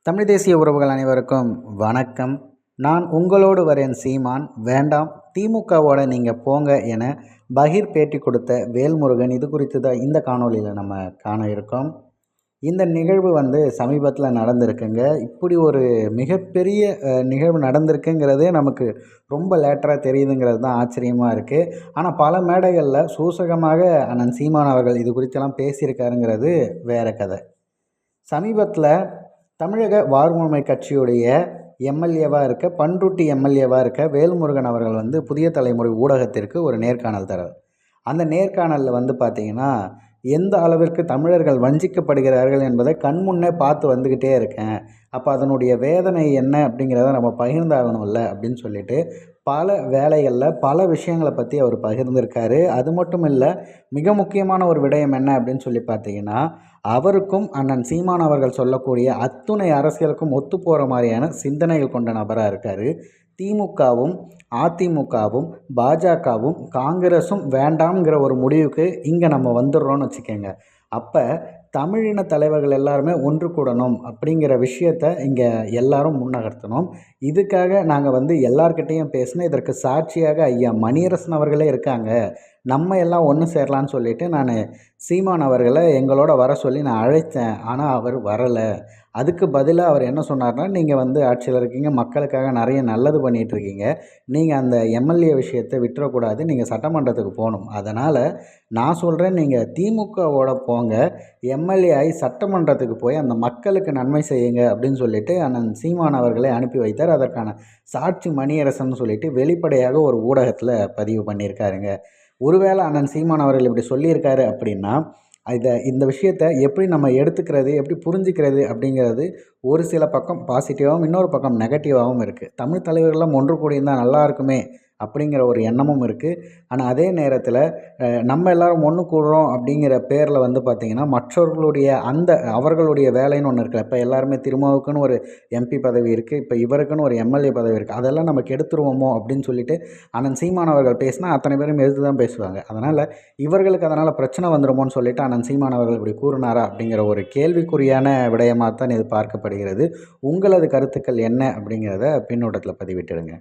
தமிழ் தேசிய உறவுகள் அனைவருக்கும் வணக்கம். நான் உங்களோடு வரேன் சீமான். வேண்டாம் திமுகவோட நீங்கள் போங்க என பகீர் பேட்டி கொடுத்த வேல்முருகன். இது குறித்து தான் இந்த காணொலியில் நம்ம காண இருக்கோம். இந்த நிகழ்வு சமீபத்தில் நடந்திருக்குங்க. இப்படி ஒரு மிகப்பெரிய நிகழ்வு நடந்திருக்குங்கிறதே நமக்கு ரொம்ப லேட்டராக தெரியுதுங்கிறது தான் ஆச்சரியமாக இருக்குது. ஆனால் பல மேடைகளில் சூசகமாக அண்ணன் சீமான் அவர்கள் இது குறித்தெல்லாம் பேசியிருக்காருங்கிறது வேறு கதை. சமீபத்தில் தமிழக வாழ்வுரிமை கட்சியுடைய எம்எல்ஏவாக இருக்க பண்ருட்டி எம்எல்ஏவாக இருக்க வேல்முருகன் அவர்கள் புதிய தலைமுறை ஊடகத்திற்கு ஒரு நேர்காணல் தரார். அந்த நேர்காணலில் பார்த்திங்கன்னா எந்த அளவிற்கு தமிழர்கள் வஞ்சிக்கப்படுகிறார்கள் என்பதை கண்முன்னே பார்த்து வந்துக்கிட்டே இருக்கேன். அப்போ அதனுடைய வேதனை என்ன அப்படிங்கிறத நம்ம பகிர்ந்தாகணும்ல அப்படின்னு சொல்லிட்டு பல வேலைகளில் பல விஷயங்களை பற்றி அவர் பகிர்ந்திருக்காரு. அது மட்டும் இல்லை, மிக முக்கியமான ஒரு விடயம் என்ன அப்படின்னு சொல்லி பார்த்தீங்கன்னா, அவருக்கும் அண்ணன் சீமான் அவர்கள் சொல்லக்கூடிய அத்துணை அரசியலுக்கும் ஒத்து போகிற மாதிரியான சிந்தனைகள் கொண்ட நபராக இருக்கார். திமுகவும் அதிமுகவும் பாஜகவும் காங்கிரஸும் வேண்டாம்ங்கிற ஒரு முடிவுக்கு இங்கே நம்ம வந்துடுறோன்னு வச்சுக்கோங்க. அப்போ தமிழின தலைவர்கள் எல்லாருமே ஒன்று கூடணும் அப்படிங்கிற விஷயத்தை இங்கே எல்லாரும் முன்னகர்த்தணும். இதுக்காக நாங்கள் எல்லார்கிட்டையும் பேசினோம். இதற்கு சாட்சியாக ஐயா மணியரசன் அவர்களே இருக்காங்க. நம்ம எல்லாம் ஒன்று சேரலான்னு சொல்லிவிட்டு நான் சீமான் அவர்களை எங்களோட வர சொல்லி நான் அழைத்தேன். ஆனால் அவர் வரலை. அதுக்கு பதிலாக அவர் என்ன சொன்னார்னா, நீங்கள் ஆட்சியில் இருக்கீங்க, மக்களுக்காக நிறைய நல்லது பண்ணிகிட்ருக்கீங்க, நீங்கள் அந்த எம்எல்ஏ விஷயத்தை விட்டுறக்கூடாது, நீங்கள் சட்டமன்றத்துக்கு போகணும். அதனால் நான் சொல்கிறேன், நீங்கள் திமுகவோட போங்க, எம்எல்ஏ ஆகி சட்டமன்றத்துக்கு போய் அந்த மக்களுக்கு நன்மை செய்யுங்க அப்படின்னு சொல்லிட்டு அண்ணன் சீமான் அவர்களை அனுப்பி வைத்தார். அதற்கான சாட்சி மணியரசன் சொல்லிட்டு வெளிப்படையாக ஒரு ஊடகத்தில் பதிவு பண்ணியிருக்காருங்க. ஒருவேளை அண்ணன் சீமான் அவர்கள் இப்படி சொல்லியிருக்காரு அப்படின்னா, இந்த விஷயத்தை எப்படி நம்ம எடுத்துக்கிறது, எப்படி புரிஞ்சிக்கிறது அப்படிங்கிறது ஒரு சில பக்கம் பாசிட்டிவாகவும் இன்னொரு பக்கம் நெகட்டிவாகவும் இருக்குது. தமிழ் தலைவர்கள்லாம் ஒன்று கூடியிருந்தால் நல்லா இருக்குமே அப்படிங்கிற ஒரு எண்ணமும் இருக்குது. ஆனால் அதே நேரத்தில் நம்ம எல்லோரும் ஒன்று கூடுறோம் அப்படிங்கிற பேரில் பார்த்திங்கன்னா மற்றவர்களுடைய அவர்களுடைய வேலைன்னு ஒன்று இருக்குல்ல. இப்போ எல்லாருமே திருமாவுக்குன்னு ஒரு எம்பி பதவி இருக்குது, இப்போ இவருக்குன்னு ஒரு எம்எல்ஏ பதவி இருக்குது, அதெல்லாம் நம்ம கெடுத்துருவோமோ அப்படின்னு சொல்லிட்டு அண்ணன் சீமான் அவர்கள் பேசினா அத்தனை பேரும் எதிர்த்து தான் பேசுவாங்க. அதனால் இவர்களுக்கு அதனால் பிரச்சனை வந்துடுமோன்னு சொல்லிட்டு அண்ணன் சீமான் அவர்கள் இப்படி கூறினாரா அப்படிங்கிற ஒரு கேள்விக்குறியான விடயமாக தான் இது பார்க்கப்படுகிறது. உங்களது கருத்துக்கள் என்ன அப்படிங்கிறத பின்னோட்டத்தில் பதிவிட்டுடுங்க.